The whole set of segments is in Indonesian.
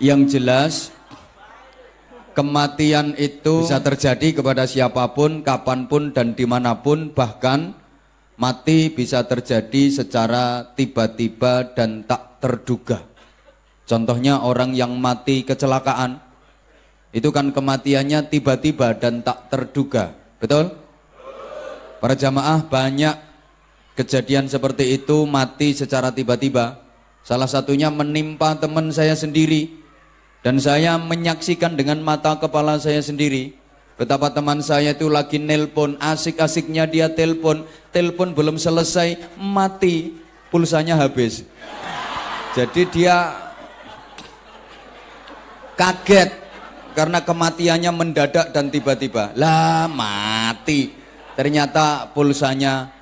Yang jelas kematian itu bisa terjadi kepada siapapun, kapanpun dan dimanapun. Bahkan mati bisa terjadi secara tiba-tiba dan tak terduga. Contohnya orang yang mati kecelakaan, itu kan kematiannya tiba-tiba dan tak terduga. Betul? Para jamaah, banyak kejadian seperti itu, mati secara tiba-tiba. Salah satunya menimpa teman saya sendiri. Dan saya menyaksikan dengan mata kepala saya sendiri betapa teman saya itu lagi nelpon, asik-asiknya dia telepon belum selesai, mati, pulsanya habis. Jadi dia kaget karena kematiannya mendadak dan tiba-tiba. Lah, mati. Ternyata pulsanya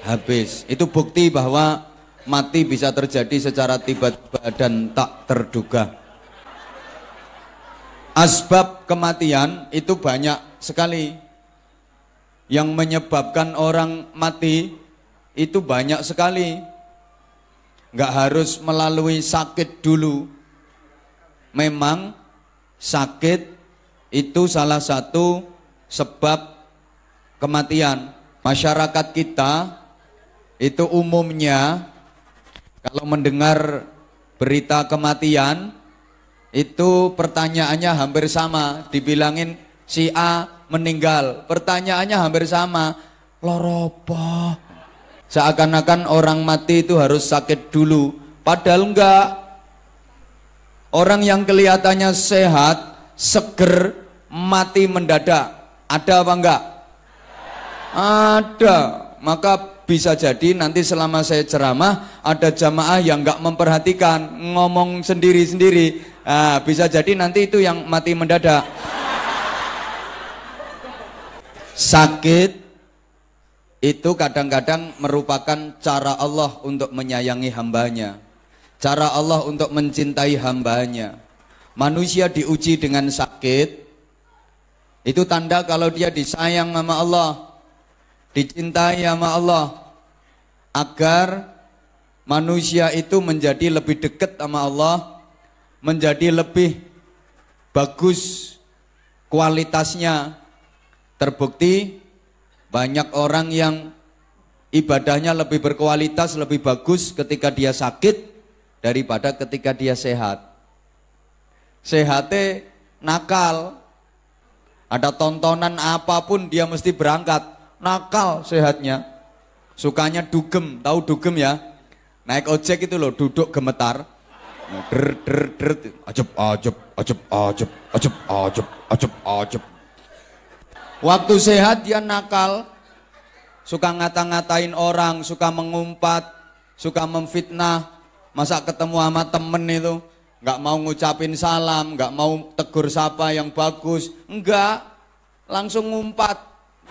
habis. Itu bukti bahwa mati bisa terjadi secara tiba-tiba dan tak terduga. Asbab kematian itu banyak sekali. Yang menyebabkan orang mati itu banyak sekali. Nggak harus melalui sakit dulu. Memang sakit itu salah satu sebab kematian. Masyarakat kita itu umumnya kalau mendengar berita kematian itu pertanyaannya hampir sama. Dibilangin si A meninggal, pertanyaannya hampir sama, loropo. Seakan-akan orang mati itu harus sakit dulu. Padahal enggak. Orang yang kelihatannya sehat, seger, mati mendadak, ada apa enggak? Ada. Maka bisa jadi nanti selama saya ceramah ada jamaah yang enggak memperhatikan, ngomong sendiri-sendiri. Nah, bisa jadi nanti itu yang mati mendadak. Sakit itu kadang-kadang merupakan cara Allah untuk menyayangi hambanya, cara Allah untuk mencintai hambanya. Manusia diuji dengan sakit, itu tanda kalau dia disayang sama Allah, dicintai sama Allah, agar manusia itu menjadi lebih dekat sama Allah, menjadi lebih bagus kualitasnya. Terbukti banyak orang yang ibadahnya lebih berkualitas, lebih bagus ketika dia sakit daripada ketika dia sehat. Sehatnya nakal, ada tontonan apapun dia mesti berangkat, nakal sehatnya. Sukanya dugem, tahu dugem ya? Naik ojek itu loh, duduk gemetar. Ajep. Waktu sehat dia nakal, suka ngata-ngatain orang, suka mengumpat, suka memfitnah. Masa ketemu sama temen itu nggak mau ngucapin salam, nggak mau tegur sapa yang bagus, enggak, langsung ngumpat.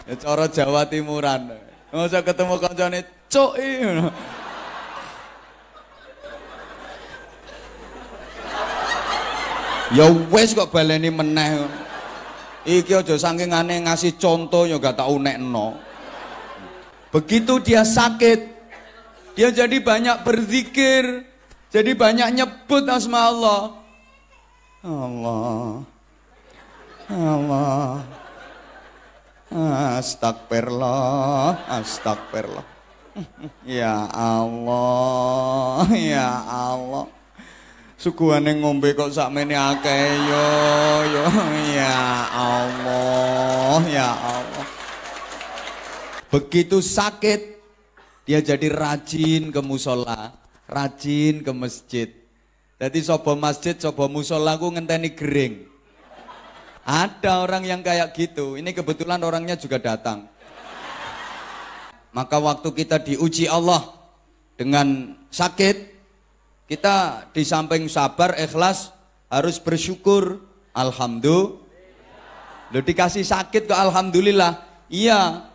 Ya, cara Jawa Timuran. Masa ketemu kancane cuk. Ya wes kok baleni meneh. Iki aja saking aneh ngasih contoh ya gak tak unekno. Begitu dia sakit, dia jadi banyak berzikir, jadi banyak nyebut asma Allah. Allah. Allah. Astagfirullah, astagfirullah. Ya Allah, ya Allah. Suguhane ngombe kok sakmene akeh yo ya Allah, ya Allah. Begitu sakit dia jadi rajin ke musola, rajin ke masjid. Jadi sobo masjid, sobo musola ku ngenteni gering. Ada orang yang kayak gitu. Ini kebetulan orangnya juga datang. Maka waktu kita diuji Allah dengan sakit, kita di samping sabar, ikhlas, harus bersyukur. Alhamdulillah. Loh, dikasih sakit kok alhamdulillah. Iya,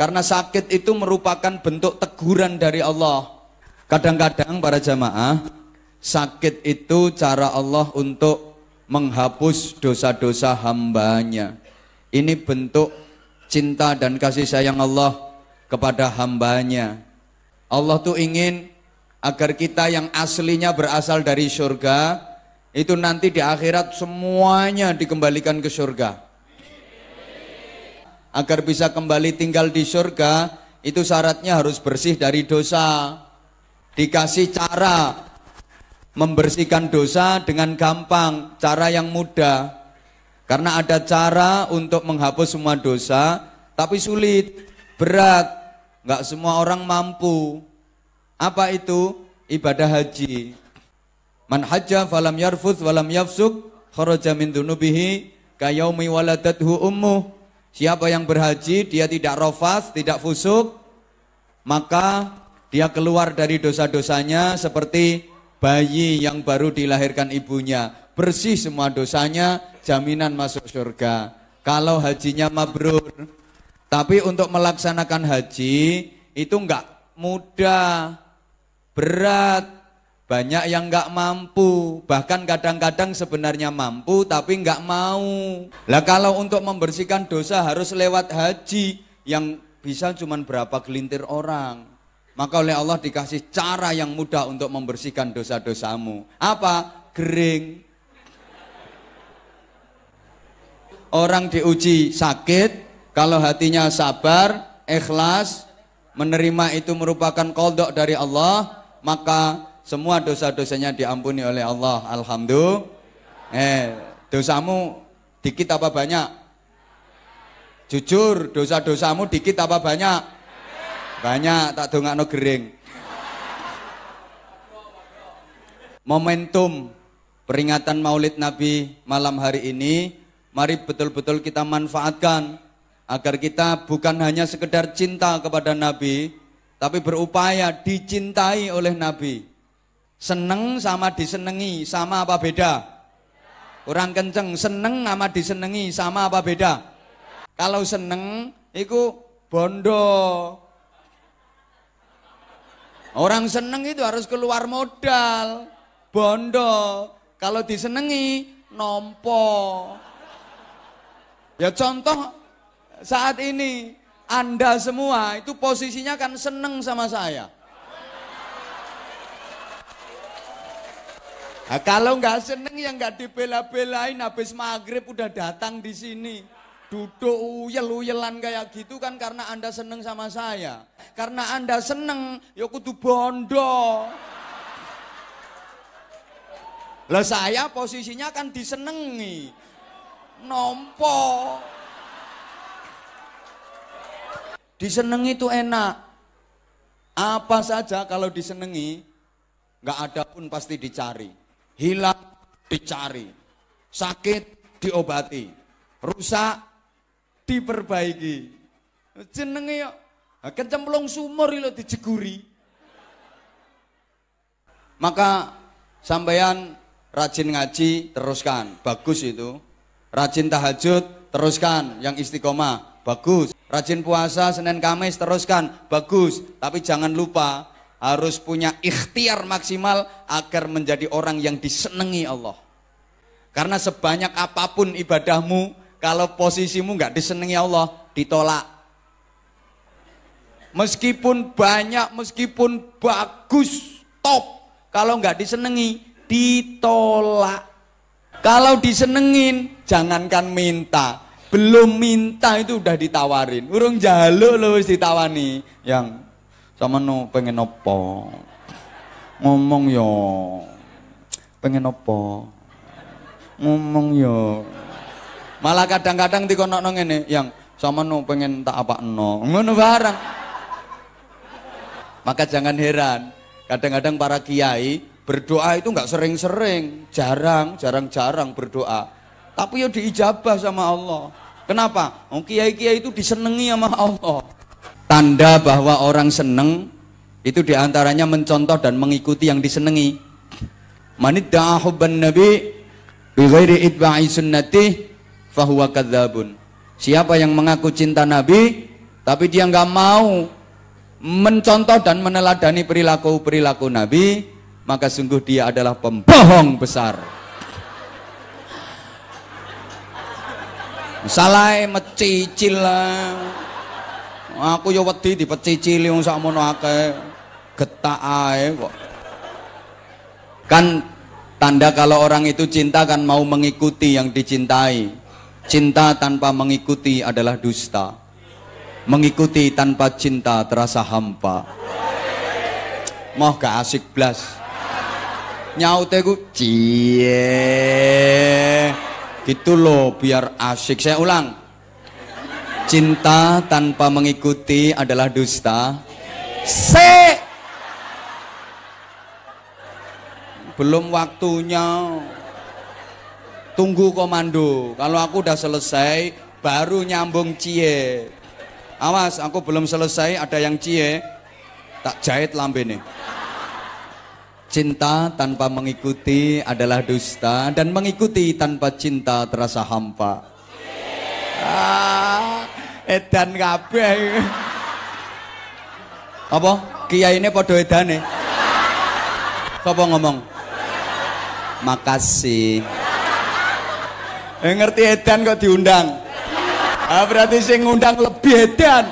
karena sakit itu merupakan bentuk teguran dari Allah. Kadang-kadang para jamaah, sakit itu cara Allah untuk menghapus dosa-dosa hambanya. Ini bentuk cinta dan kasih sayang Allah kepada hambanya. Allah tuh ingin agar kita yang aslinya berasal dari surga itu nanti di akhirat semuanya dikembalikan ke surga. Agar bisa kembali tinggal di surga, itu syaratnya harus bersih dari dosa. Dikasih cara membersihkan dosa dengan gampang, cara yang mudah. Karena ada cara untuk menghapus semua dosa, tapi sulit, berat, nggak semua orang mampu. Apa itu? Ibadah haji. Man hajja falam yarfuth walam yafsuk kharaja min dunubihi kayaumi waladathu ummuh. Siapa yang berhaji, dia tidak rafas, tidak fusuk, maka dia keluar dari dosa-dosanya seperti bayi yang baru dilahirkan ibunya. Bersih semua dosanya, jaminan masuk surga. Kalau hajinya mabrur. Tapi untuk melaksanakan haji itu enggak mudah, berat. Banyak yang enggak mampu, bahkan kadang-kadang sebenarnya mampu tapi enggak mau. Lah kalau untuk membersihkan dosa harus lewat haji yang bisa cuman berapa gelintir orang. Maka oleh Allah dikasih cara yang mudah untuk membersihkan dosa-dosamu. Apa? Gering. Orang diuji sakit, kalau hatinya sabar, ikhlas, menerima itu merupakan qadha dari Allah, maka semua dosa-dosanya diampuni oleh Allah. Alhamdulillah. Dosamu dikit apa banyak? Jujur, dosa-dosamu dikit apa banyak? Banyak, tak dongakno gering. Momentum peringatan Maulid Nabi malam hari ini, mari betul-betul kita manfaatkan agar kita bukan hanya sekedar cinta kepada Nabi, tapi berupaya dicintai oleh Nabi. Seneng sama disenengi sama apa beda? Kurang kenceng. Seneng sama disenengi sama apa beda? Kalau seneng itu bondo. Orang seneng itu harus keluar modal. Bondo. Kalau disenengi nompo. Ya contoh saat ini Anda semua itu posisinya kan seneng sama saya. Nah, kalau nggak seneng ya nggak dibela-belain, habis maghrib udah datang di sini, duduk uyel-uyelan kayak gitu kan karena Anda seneng sama saya. Karena Anda seneng, ya kudu bondo. Lah saya posisinya kan disenengi, nompo. Disenengi itu enak. Apa saja kalau disenengi, nggak ada pun pasti dicari. Hilang dicari, sakit diobati, rusak diperbaiki. Jenenge yo kecemplung sumur lho dijeguri. Maka sampeyan rajin ngaji teruskan, bagus itu. Rajin tahajud teruskan, yang istiqomah, bagus. Rajin puasa Senin Kamis teruskan, bagus. Tapi jangan lupa harus punya ikhtiar maksimal agar menjadi orang yang disenangi Allah. Karena sebanyak apapun ibadahmu, kalau posisimu nggak disenangi Allah, ditolak. Meskipun banyak, meskipun bagus, top, kalau nggak disenangi, ditolak. Kalau disenengin, jangankan minta, belum minta itu udah ditawarin. Urung jaluk loh ditawani, yang sama no pengen opo, ngomong yo, pengen opo, ngomong yo. Malah kadang-kadang dikonokno ngene, yang sama no pengen tak apa no, ngono barang. Maka jangan heran, kadang-kadang para kiai berdoa itu nggak sering-sering, jarang berdoa. Tapi yo diijabah sama Allah. Kenapa? Oh, kiai-kiai itu disenengi sama Allah. Tanda bahwa orang seneng itu diantaranya mencontoh dan mengikuti yang disenengi. Manidda'a hubban nabi bi ghairi itba'i sunnati fahuwa kadzabun. Siapa yang mengaku cinta Nabi tapi dia nggak mau mencontoh dan meneladani perilaku Nabi, maka sungguh dia adalah pembohong besar. Salah mecicil lah. Aku yo wedi dipecicili wong sakmono akeh. Getak ae kok. Kan Tanda kalau orang itu cinta kan mau mengikuti yang dicintai. Cinta tanpa mengikuti adalah dusta. Mengikuti tanpa cinta terasa hampa. Moh gak asik blas. Nyaute ku cie. Gitu loh biar asik. Saya ulang. Cinta tanpa mengikuti adalah dusta. Belum waktunya. Tunggu komando. Kalau aku udah selesai baru nyambung cie. Awas, aku belum selesai ada yang cie. Tak jahit lambene. Cinta tanpa mengikuti adalah dusta, dan mengikuti tanpa cinta terasa hampa. Edan kabeh. Apa? Kiai ini podo edane. Apa ngomong? Makasih. Ngerti edan kok diundang. Berarti sing ngundang lebih edan.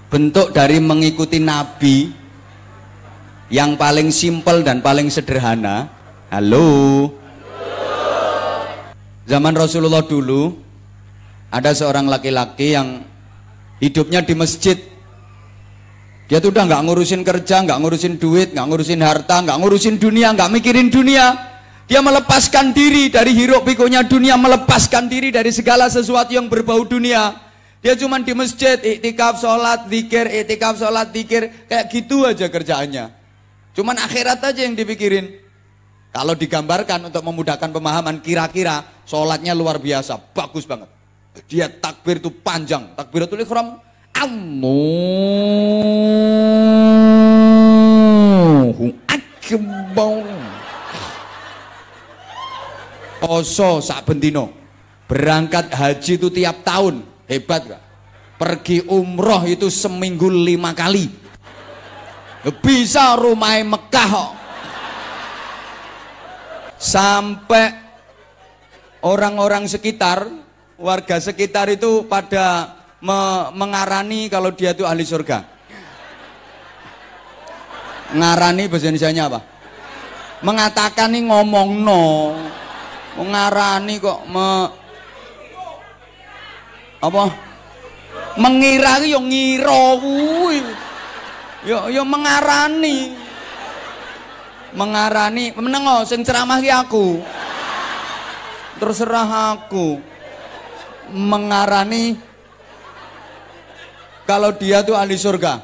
Bentuk dari mengikuti Nabi yang paling simpel dan paling sederhana. Halo. Zaman Rasulullah dulu ada seorang laki-laki yang hidupnya di masjid. Dia tuh udah nggak ngurusin kerja, nggak ngurusin duit, nggak ngurusin harta, nggak ngurusin dunia, nggak mikirin dunia. Dia melepaskan diri dari hiruk pikuknya dunia, melepaskan diri dari segala sesuatu yang berbau dunia. Dia cuma di masjid, iktikaf, sholat, zikir, iktikaf, sholat, zikir, kayak gitu aja kerjaannya. Cuman akhirat aja yang dipikirin. Kalau digambarkan untuk memudahkan pemahaman, kira-kira sholatnya luar biasa, bagus banget. Dia takbir itu panjang, takbiratul ihram, Allahu Akbar. Poso sak bendino. Berangkat haji itu tiap tahun, hebat gak? Pergi umroh itu seminggu 5 kali. Bisa rumah Mekah kok. Sampai orang-orang sekitar, warga sekitar itu pada mengarani kalau dia itu ahli surga. Ngarani bahasa Indonesianya apa? Mengatakan nih ngomong no. Mengarani kok apa? Mengira yo ngira kuwi. Yo mengarani. Mengarani, menengo sing ceramah ki aku. Terserah aku. Mengarani kalau dia tuh ahli surga.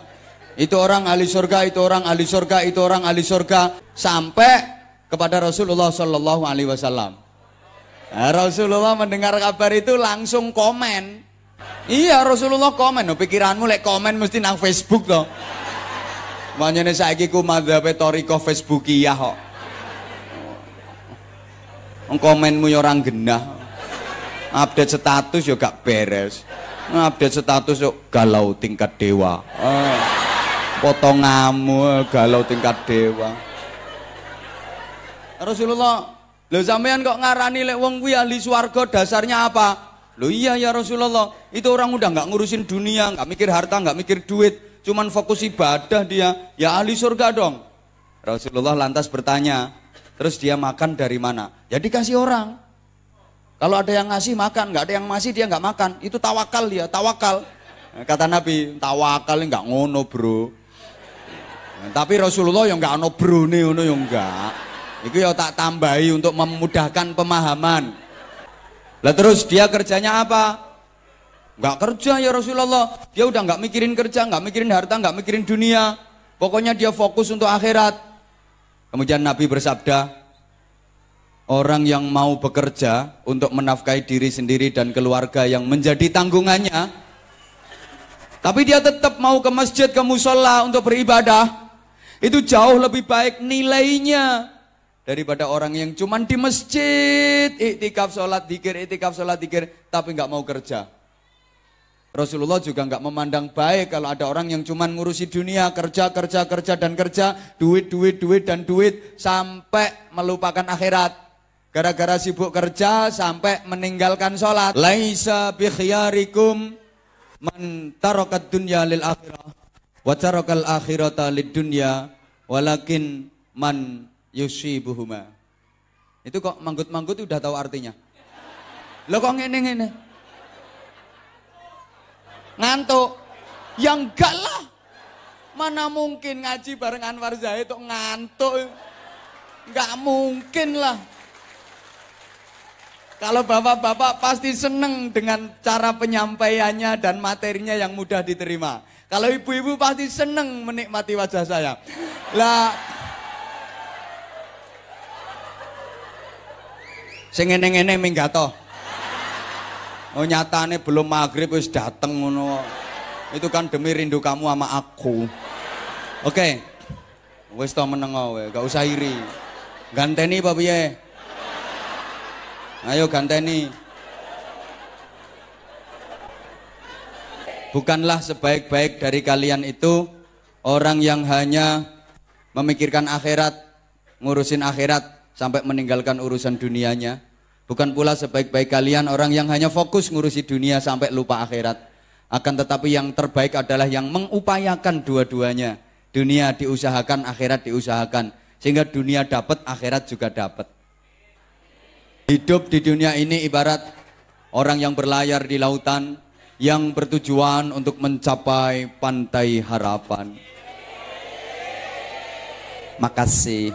Itu orang ahli surga, itu orang ahli surga, itu orang ahli surga, sampai kepada Rasulullah Shallallahu alaihi wasallam. Nah, Rasulullah mendengar kabar itu langsung komen. Iya, Rasulullah komen. No, pikiranmu lek komen mesti nang Facebook toh. Makanya saiki ku madzhabe thariqah Facebookiyah kok. Komenmu yo orang genah. Update status yo gak beres. Update status yo galau tingkat dewa. Potonganmu galau tingkat dewa. Rasulullah, lho sampean kok ngarani lek wong kuwi ahli swarga, dasarnya apa? Loh iya ya Rasulullah, itu orang udah nggak ngurusin dunia, nggak mikir harta, nggak mikir duit, cuman fokus ibadah dia, ya ahli surga dong. Rasulullah lantas bertanya, terus dia makan dari mana? Ya dikasih orang. Kalau ada yang ngasih makan, nggak ada yang ngasih dia nggak makan, itu tawakal dia, tawakal. Kata Nabi, tawakal nggak ngono bro. Tapi Rasulullah yang nggak ono bro nih, ono yang enggak. Itu ya tak tambahi untuk memudahkan pemahaman. Lah terus dia kerjanya apa? Nggak kerja ya Rasulullah. Dia udah nggak mikirin kerja, nggak mikirin harta, nggak mikirin dunia. Pokoknya dia fokus untuk akhirat. Kemudian Nabi bersabda, orang yang mau bekerja untuk menafkahi diri sendiri dan keluarga yang menjadi tanggungannya, tapi dia tetap mau ke masjid, ke musola untuk beribadah, itu jauh lebih baik nilainya daripada orang yang cuman di masjid, iktikaf sholat dikir, tapi nggak mau kerja. Rasulullah juga nggak memandang baik kalau ada orang yang cuman ngurusi dunia, kerja, duit, dan duit, sampai melupakan akhirat. Gara-gara sibuk kerja, sampai meninggalkan sholat. Laisa bi khiyarikum man tarakat dunya lil akhirah, wa tarakal akhirata lid dunya, walakin man yusibuhuma. Itu kok manggut-manggut udah tahu artinya. Lo kok ngene-ngene? Ngantuk. Ya enggak lah. Mana mungkin ngaji bareng Anwar Zahid kok ngantuk. Enggak mungkin lah. Kalau bapak-bapak pasti seneng dengan cara penyampaiannya dan materinya yang mudah diterima. Kalau ibu-ibu pasti seneng menikmati wajah saya. Lah, sing ngene-ngene minggato. Oh nyatane belum maghrib wis dateng ngono. Itu kan demi rindu kamu sama aku. Oke. Wis to meneng wae, gak usah iri. Ganteni apa piye? Ayo ganteni. Bukanlah sebaik-baik dari kalian itu orang yang hanya memikirkan akhirat, ngurusin akhirat sampai meninggalkan urusan dunianya. Bukan pula sebaik-baik kalian orang yang hanya fokus ngurusi dunia sampai lupa akhirat. Akan tetapi yang terbaik adalah yang mengupayakan dua-duanya. Dunia diusahakan, akhirat diusahakan. Sehingga dunia dapat, akhirat juga dapat. Hidup di dunia ini ibarat orang yang berlayar di lautan yang bertujuan untuk mencapai pantai harapan. Makasih.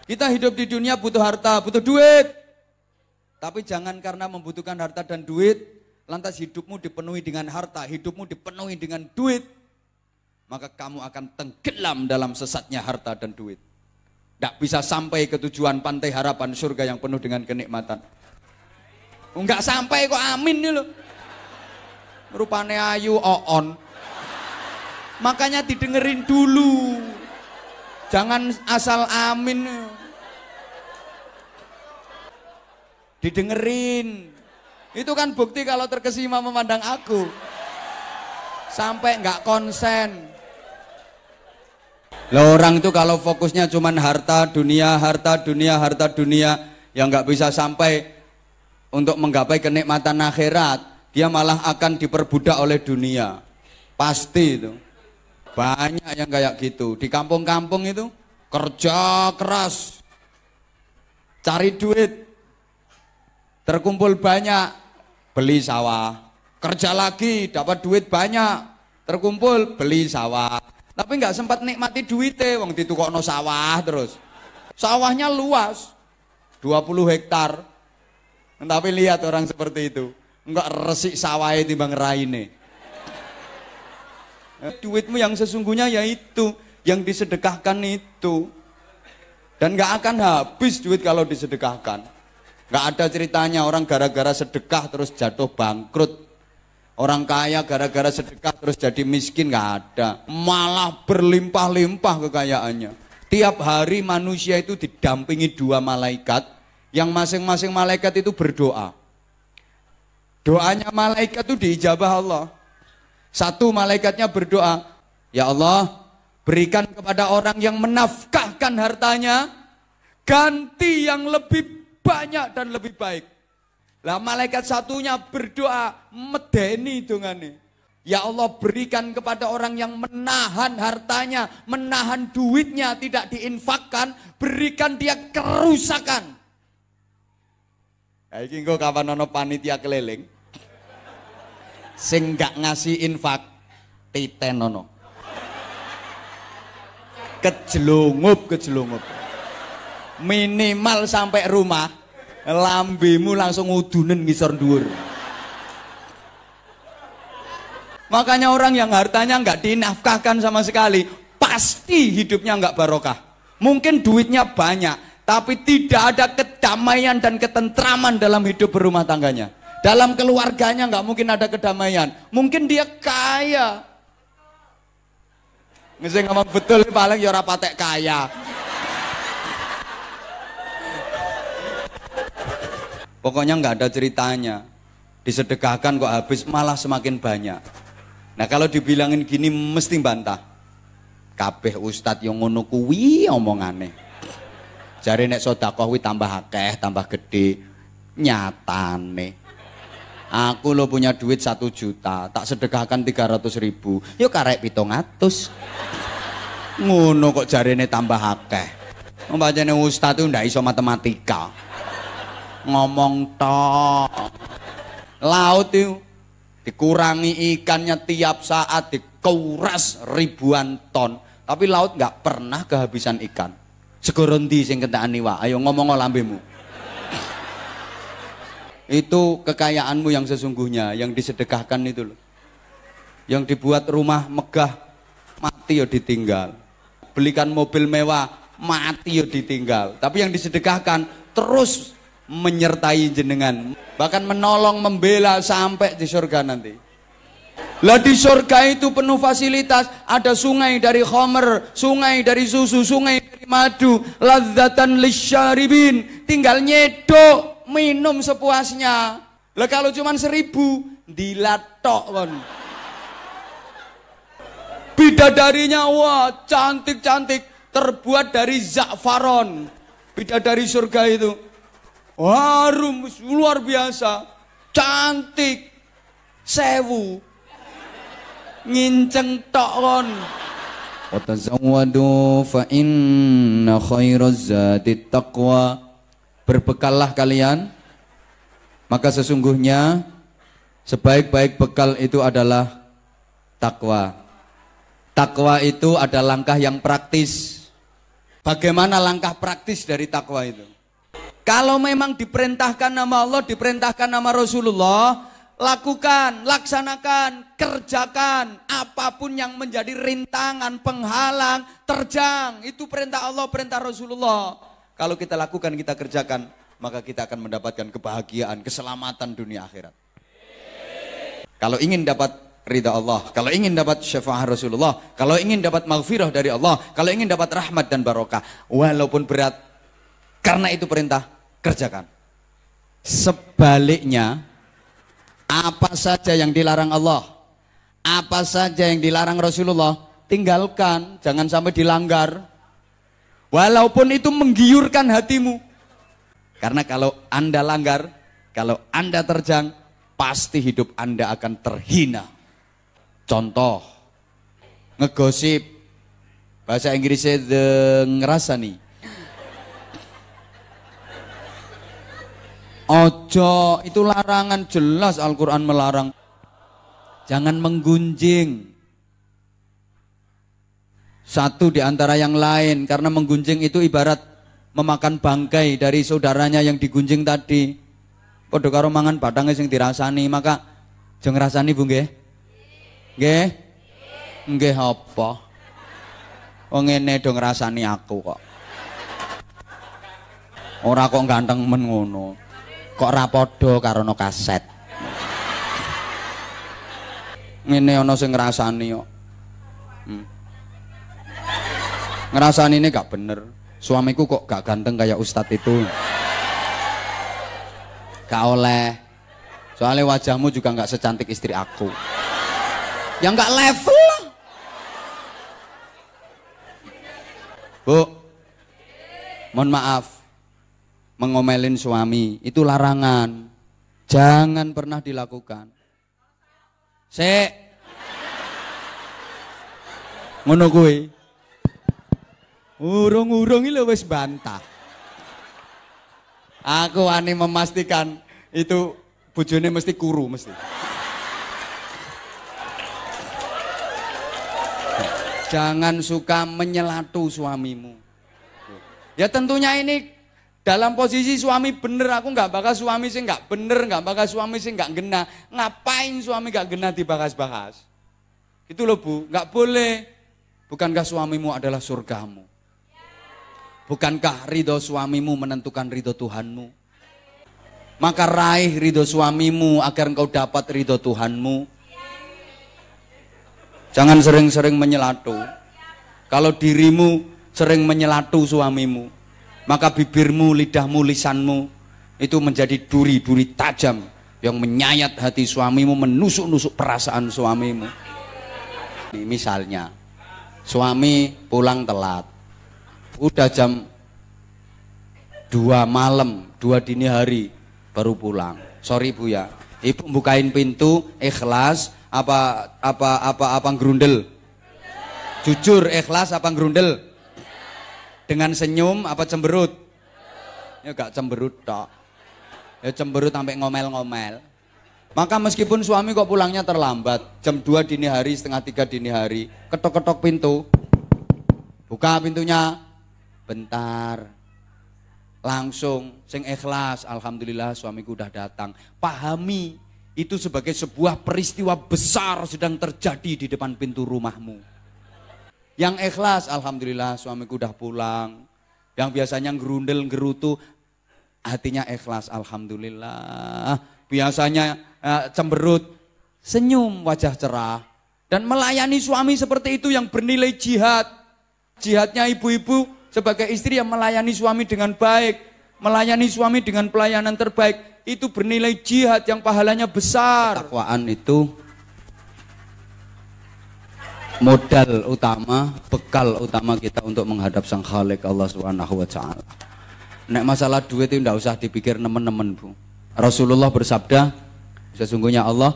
Kita hidup di dunia butuh harta, butuh duit. Tapi jangan karena membutuhkan harta dan duit, lantas hidupmu dipenuhi dengan harta, hidupmu dipenuhi dengan duit. Maka kamu akan tenggelam dalam sesatnya harta dan duit. Tidak bisa sampai ke tujuan pantai harapan surga yang penuh dengan kenikmatan. Enggak sampai kok amin nih loh. Rupane ayu oon. Makanya didengerin dulu. Jangan asal amin. Didengerin. Itu kan bukti kalau terkesima memandang aku. Sampai nggak konsen. Lah orang itu kalau fokusnya cuman harta dunia, harta dunia, harta dunia, yang nggak bisa sampai untuk menggapai kenikmatan akhirat, dia malah akan diperbudak oleh dunia. Pasti itu. Banyak yang kayak gitu. Di kampung-kampung itu kerja keras, cari duit, terkumpul banyak, beli sawah. Kerja lagi, dapat duit banyak, terkumpul, beli sawah. Tapi nggak sempat nikmati duitnya, wong ditukokno sawah terus. Sawahnya luas, 20 hektar. Tapi lihat orang seperti itu, enggak resik sawahnya timbang raine. Duitmu yang sesungguhnya yaitu yang disedekahkan itu. Dan nggak akan habis duit kalau disedekahkan. Nggak ada ceritanya orang gara-gara sedekah terus jatuh bangkrut. Orang kaya gara-gara sedekah terus jadi miskin, nggak ada. Malah berlimpah-limpah kekayaannya. Tiap hari manusia itu didampingi 2 malaikat, yang masing-masing malaikat itu berdoa. Doanya malaikat itu diijabah Allah. Satu malaikatnya berdoa, ya Allah, berikan kepada orang yang menafkahkan hartanya ganti yang lebih banyak dan lebih baik. Lah malaikat satunya berdoa medeni dongane. Ya Allah, berikan kepada orang yang menahan hartanya, menahan duitnya tidak diinfakkan, berikan dia kerusakan. Kayak iki engko kapan ono panitia keliling sing gak ngasih infak titen ono. Kejelungup. Minimal sampai rumah lambemu langsung udunen ngisor dhuwur. Makanya orang yang hartanya nggak dinafkahkan sama sekali, pasti hidupnya nggak barokah. Mungkin duitnya banyak, tapi tidak ada kedamaian dan ketentraman dalam hidup berumah tangganya. Dalam keluarganya nggak mungkin ada kedamaian. Mungkin dia kaya. Ngeseng ngomong betul paling ya ora patek kaya. Pokoknya nggak ada ceritanya. Disedekahkan kok habis, malah semakin banyak. Nah kalau dibilangin gini mesti bantah. Kabeh ustadz yang ngono kuwi omongane. Jare nek sedekah kuwi tambah akeh, tambah gede. Nyatane. Aku lo punya duit 1 juta, tak sedekahkan 300.000. Yuk karek 700. Ngono kok jarene tambah akeh. Mbacane ustaz itu ndak iso matematika. Ngomong tok. Laut itu dikurangi ikannya tiap saat, dikuras ribuan ton, tapi laut nggak pernah kehabisan ikan. Segoro ndi sing kentekani wae? Ayo ngomong lambemu. Itu kekayaanmu yang sesungguhnya, yang disedekahkan itu loh. Yang dibuat rumah megah, mati ya ditinggal. Belikan mobil mewah, mati ya ditinggal. Tapi yang disedekahkan terus menyertai jenengan, bahkan menolong, membela sampai di surga nanti. Lah di surga itu penuh fasilitas, ada sungai dari khamr, sungai dari susu, sungai dari madu, ladzatan lisyaribin, tinggal nyedok, minum sepuasnya. Lah kalau cuman 1000 dilatok kon. Bidadarinya wah cantik-cantik, terbuat dari za'faron. Bidadari surga itu harum luar biasa, cantik, 1000 nginceng tok kon. Wa tazawwadu fa inna khairaz zadi taqwa. Berbekallah kalian, maka sesungguhnya sebaik-baik bekal itu adalah takwa. Takwa itu ada langkah yang praktis. Bagaimana langkah praktis dari takwa itu? Kalau memang diperintahkan nama Allah, diperintahkan nama Rasulullah, lakukan, laksanakan, kerjakan apapun yang menjadi rintangan, penghalang, terjang. Itu perintah Allah, perintah Rasulullah. Kalau kita lakukan, kita kerjakan, maka kita akan mendapatkan kebahagiaan, keselamatan dunia akhirat. Kalau ingin dapat ridha Allah, kalau ingin dapat syafaat Rasulullah, kalau ingin dapat maghfirah dari Allah, kalau ingin dapat rahmat dan barokah, walaupun berat, karena itu perintah, kerjakan. Sebaliknya, apa saja yang dilarang Allah, apa saja yang dilarang Rasulullah, tinggalkan, jangan sampai dilanggar. Walaupun itu menggiurkan hatimu. Karena kalau Anda langgar, kalau Anda terjang, pasti hidup Anda akan terhina. Contoh, ngegosip, bahasa Inggrisnya ngerasani. Ojo, itu larangan, jelas Al-Quran melarang. Jangan menggunjing satu di antara yang lain, karena menggunjing itu ibarat memakan bangkai dari saudaranya yang digunjing tadi. Padha karo mangan badange sing dirasani, maka aja ngrasani Bu nggih. Nggih? Nggih apa? Wong ngene do ngrasani aku kok. Ora kok ganteng men ngono. Kok ra padha karo no kaset. Ngene ana sing ngrasani kok. Ngrasani ini gak bener. Suamiku kok gak ganteng kayak ustadz itu. Gak oleh. Soalnya wajahmu juga gak secantik istri aku. Yang gak level. Bu, mohon maaf, mengomelin suami itu larangan, jangan pernah dilakukan. Ngono kuwi. Urung-urung iki lho wis bantah. Aku wani memastikan itu bojone mesti kuru mesti. Jangan suka menyelatu suamimu. Ya tentunya ini dalam posisi suami bener, aku nggak bakal suami sih nggak bener, nggak bakal suami sih nggak gena. Ngapain suami nggak gena dibahas-bahas? Itu loh Bu, nggak boleh. Bukankah suamimu adalah surgamu? Bukankah ridho suamimu menentukan ridho Tuhanmu? Maka raih ridho suamimu agar engkau dapat ridho Tuhanmu. Jangan sering-sering menyelatu. Kalau dirimu sering menyelatu suamimu, maka bibirmu, lidahmu, lisanmu itu menjadi duri-duri tajam yang menyayat hati suamimu, menusuk-nusuk perasaan suamimu. Misalnya, suami pulang telat, udah jam 2 malam, 2 dini hari baru pulang. Sorry Bu ya, Ibu bukain pintu ikhlas apa gerundel? Jujur, ikhlas apa ngerundel? Dengan senyum apa cemberut? Ya gak cemberut tok. Ya cemberut sampai ngomel-ngomel. Maka meskipun suami kok pulangnya terlambat, jam 2 dini hari, setengah 3 dini hari, ketok-ketok pintu. Buka pintunya. Bentar. Langsung sing ikhlas, alhamdulillah suamiku udah datang. Pahami itu sebagai sebuah peristiwa besar sedang terjadi di depan pintu rumahmu. Yang ikhlas, alhamdulillah suamiku udah pulang. Yang biasanya gerundel gerutu, hatinya ikhlas, alhamdulillah. Biasanya cemberut, senyum, wajah cerah. Dan melayani suami seperti itu yang bernilai jihad. Jihadnya ibu-ibu sebagai istri yang melayani suami dengan baik, melayani suami dengan pelayanan terbaik, itu bernilai jihad yang pahalanya besar. Ketakwaan itu modal utama, bekal utama kita untuk menghadap Sang Khalik Allah Subhanahu wa taala. Nek masalah duit itu tidak usah dipikir nemen-nemen, Bu. Rasulullah bersabda, sesungguhnya Allah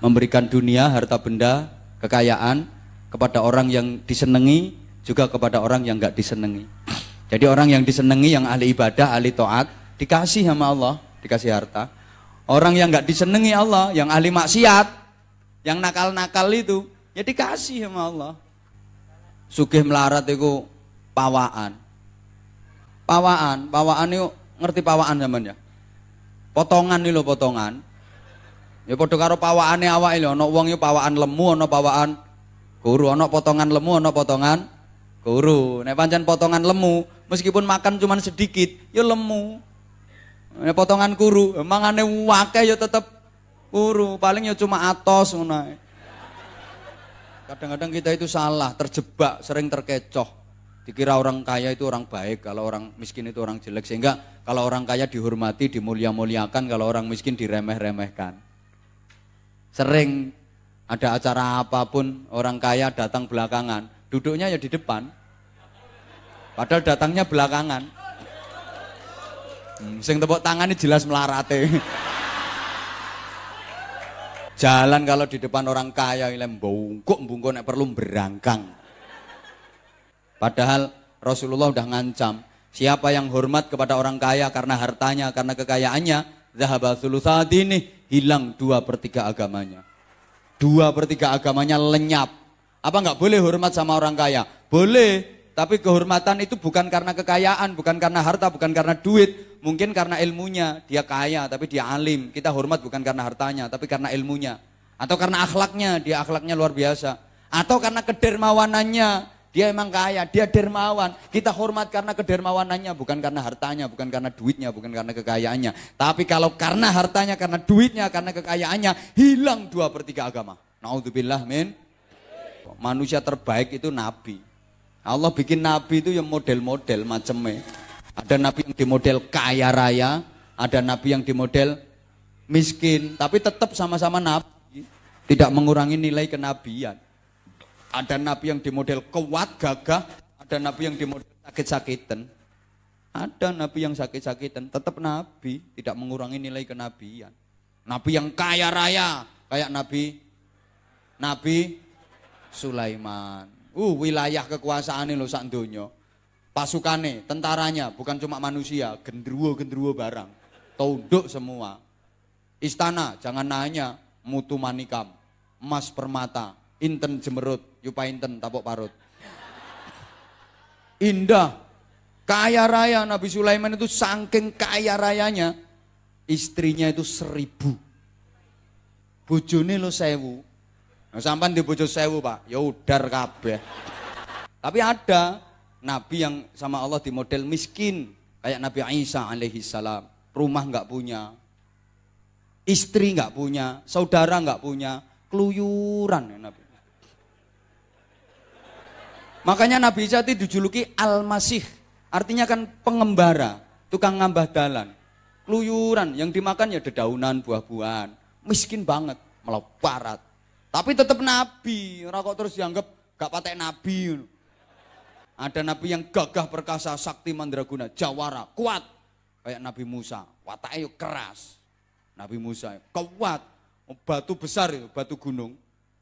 memberikan dunia, harta benda, kekayaan kepada orang yang disenangi, juga kepada orang yang enggak disenangi. Jadi orang yang disenangi, yang ahli ibadah, ahli taat, dikasih sama Allah, dikasih harta. Orang yang enggak disenangi Allah, yang ahli maksiat, yang nakal-nakal itu, ya dikasih sama Allah. Sugih melarat itu pawaan. Pawaan itu ngerti pawaan zaman ya? Potongan nih lo potongan. Ya padha karo pawaane awake lho, ana wong yo pawaan lemu, ana pawaan guru, ana potongan lemu, ana potongan guru. Nek pancen potongan lemu, meskipun makan cuman sedikit, ya lemu. Nek potongan guru, mangane akeh ya tetep guru, paling ya cuma atos ngono ae. Kadang-kadang kita itu salah, terjebak, sering terkecoh. Dikira orang kaya itu orang baik, kalau orang miskin itu orang jelek. Sehingga kalau orang kaya dihormati, dimulia-muliakan, kalau orang miskin diremeh-remehkan. Sering ada acara apapun, orang kaya datang belakangan, duduknya ya di depan. Padahal datangnya belakangan. Sing tepuk tangan ini jelas melarate. Jalan kalau di depan orang kaya ini bungkuk nek perlu berangkang. Padahal Rasulullah udah ngancam, siapa yang hormat kepada orang kaya karena hartanya, karena kekayaannya, zahaba thulutsat ini, hilang 2/3 agamanya. 2/3 agamanya lenyap. Apa enggak boleh hormat sama orang kaya? Boleh, tapi kehormatan itu bukan karena kekayaan, bukan karena harta, bukan karena duit. Mungkin karena ilmunya, dia kaya tapi dia alim. Kita hormat bukan karena hartanya, tapi karena ilmunya. Atau karena akhlaknya, dia akhlaknya luar biasa. Atau karena kedermawanannya, dia emang kaya, dia dermawan. Kita hormat karena kedermawanannya, bukan karena hartanya, bukan karena duitnya, bukan karena kekayaannya. Tapi kalau karena hartanya, karena duitnya, karena kekayaannya, hilang 2/3 agama. Naudzubillah min. Manusia terbaik itu nabi. Allah bikin nabi itu yang model-model macamnya. Ada nabi yang di model kaya raya, ada nabi yang di model miskin, tapi tetap sama-sama nabi, tidak mengurangi nilai kenabian. Ada nabi yang di model kuat, gagah, ada nabi yang di model sakit-sakitan. Ada nabi yang sakit-sakitan, tetap nabi, tidak mengurangi nilai kenabian. Nabi yang kaya raya, kayak Nabi Sulaiman. Wilayah kekuasaannya loh sak donya. Pasukane, tentaranya, bukan cuma manusia, gendruwo-gendruwo barang. Tunduk semua. Istana, jangan nanya, mutu manikam, emas permata, inten jemerut, yupa inten tapuk parut. Indah, kaya raya. Nabi Sulaiman itu saking kaya rayanya, istrinya itu 1000. Bojone lo 1000. Nah, sampan di bojo 1000 Pak, ya udar kabeh. Tapi ada nabi yang sama Allah di model miskin, kayak Nabi Isa alaihi salam. Rumah nggak punya, istri nggak punya, saudara nggak punya, keluyuran ya Nabi. Makanya Nabi Isa itu dijuluki Al-Masih, artinya kan pengembara, tukang ngambah dalan. Keluyuran, yang dimakan ya dedaunan, buah-buahan. Miskin banget, melaparat. Tapi tetap nabi, ora kok terus dianggap gak patek nabi. Ada nabi yang gagah perkasa, sakti mandraguna, jawara, kuat. Kayak Nabi Musa, watake yo keras. Nabi Musa kuat, batu besar itu, batu gunung.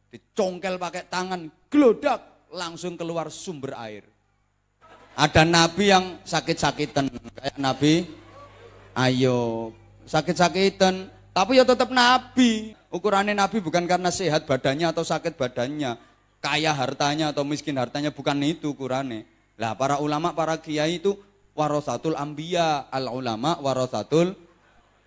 Dicongkel pakai tangan, glodak, langsung keluar sumber air. Ada nabi yang sakit-sakitan kayak Nabi Ayub, sakit-sakitan tapi ya tetap nabi. Ukurannya nabi bukan karena sehat badannya atau sakit badannya, kaya hartanya atau miskin hartanya, bukan itu ukurannya. Lah para ulama, para kiai itu warasatul anbiya, al ulama warasatul.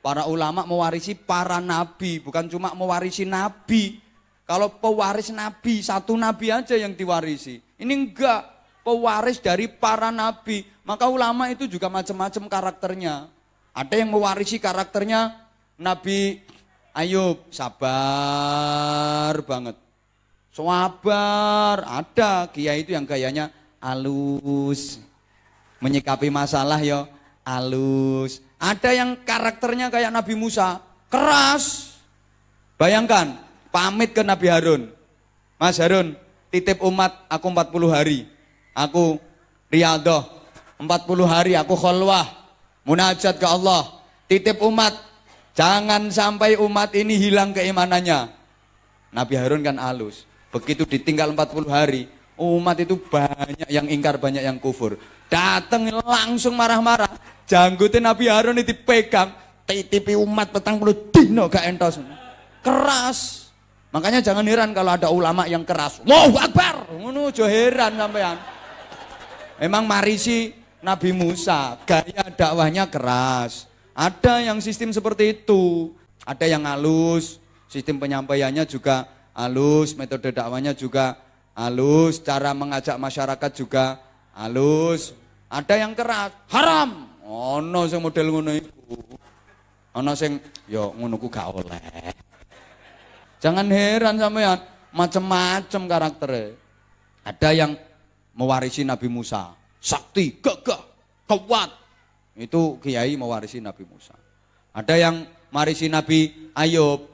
Para ulama mewarisi para nabi, bukan cuma mewarisi nabi. Kalau pewaris nabi, satu nabi aja yang diwarisi. Ini enggak, pewaris dari para nabi. Maka ulama itu juga macam-macam karakternya. Ada yang mewarisi karakternya Nabi Ayub, sabar banget. Sabar. Ada kiai itu yang gayanya halus. Menyikapi masalah ya halus. Ada yang karakternya kayak Nabi Musa, keras. Bayangkan, pamit ke Nabi Harun. Mas Harun, titip umat aku 40 hari. Aku riyadhah 40 hari, aku kholwah, munajat ke Allah. Titip umat, jangan sampai umat ini hilang keimanannya. Nabi Harun kan halus. Begitu ditinggal 40 hari, umat itu banyak yang ingkar, banyak yang kufur. Datang langsung marah-marah. Janggutin Nabi Harun ini dipegang, titipi umat 40 dino gak entos. Keras. Makanya jangan heran kalau ada ulama yang keras. Allahu Akbar. Ngono aja heran sampean. Memang marisi Nabi Musa, gaya dakwahnya keras. Ada yang sistem seperti itu, ada yang halus, sistem penyampaiannya juga halus, metode dakwahnya juga halus, cara mengajak masyarakat juga halus. Ada yang keras, haram. Ono sing model ngono iku. Ono sing ya ngono ku gak oleh. Jangan heran sampean, macam-macam karakternya. Ada yang mewarisi Nabi Musa, sakti, gagah, kuat. Itu kiai mewarisi Nabi Musa. Ada yang mewarisi Nabi Ayub,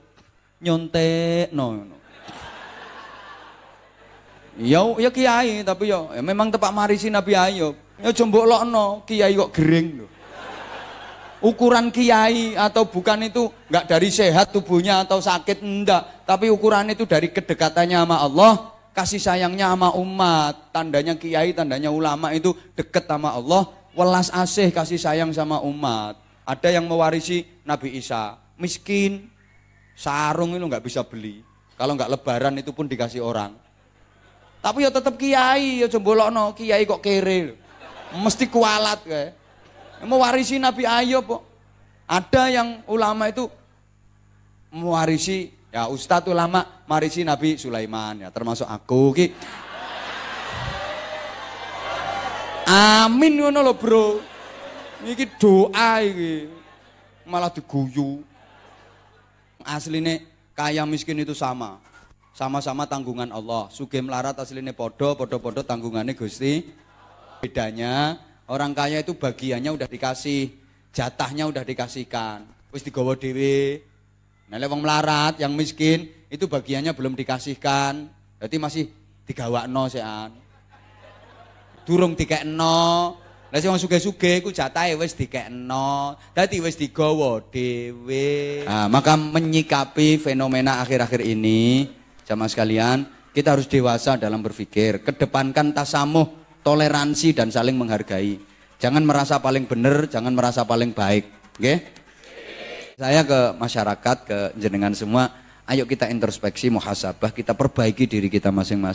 nyontek no. Ya kiai tapi ya memang tepak marisi Nabi Ayub. Ya jombok lokno, kiai kok gering loh. Ukuran kiai atau bukan itu enggak dari sehat tubuhnya atau sakit, enggak, tapi ukuran itu dari kedekatannya sama Allah, kasih sayangnya sama umat. Tandanya kiai, tandanya ulama itu dekat sama Allah, welas asih kasih sayang sama umat. Ada yang mewarisi Nabi Isa, miskin, sarung itu enggak bisa beli. Kalau enggak lebaran itu pun dikasih orang. Tapi ya tetap kiai, ya jombolokno, kiai kok kere. Mesti kualat kayak. Mewarisi Nabi Ayub kok. Ada yang ulama itu mewarisi, ya ustadz ulama mewarisi Nabi Sulaiman, ya termasuk aku ki. Amin ngono lho, Bro. Iki doa iki. Malah diguyu. Asline kaya miskin itu sama. Sama-sama tanggungan Allah. Sugih melarat asline podo tanggungannya Gusti. Bedanya orang kaya itu bagiannya udah dikasih, jatahnya udah dikasihkan, wis digawa dhewe. Nah, wong melarat yang miskin itu bagiannya belum dikasihkan, berarti masih digawakno sean. Durung dikekno. Lah sing wong sugih-sugih iku jatahe wis dikekno, dadi wis digawa dhewe. Nah, maka menyikapi fenomena akhir-akhir ini, jamaah sekalian, kita harus dewasa dalam berpikir, kedepankan tasamuh, toleransi dan saling menghargai. Jangan merasa paling benar, jangan merasa paling baik. Oke? Saya ke masyarakat, ke jenengan semua, ayo kita introspeksi, muhasabah, kita perbaiki diri kita masing-masing.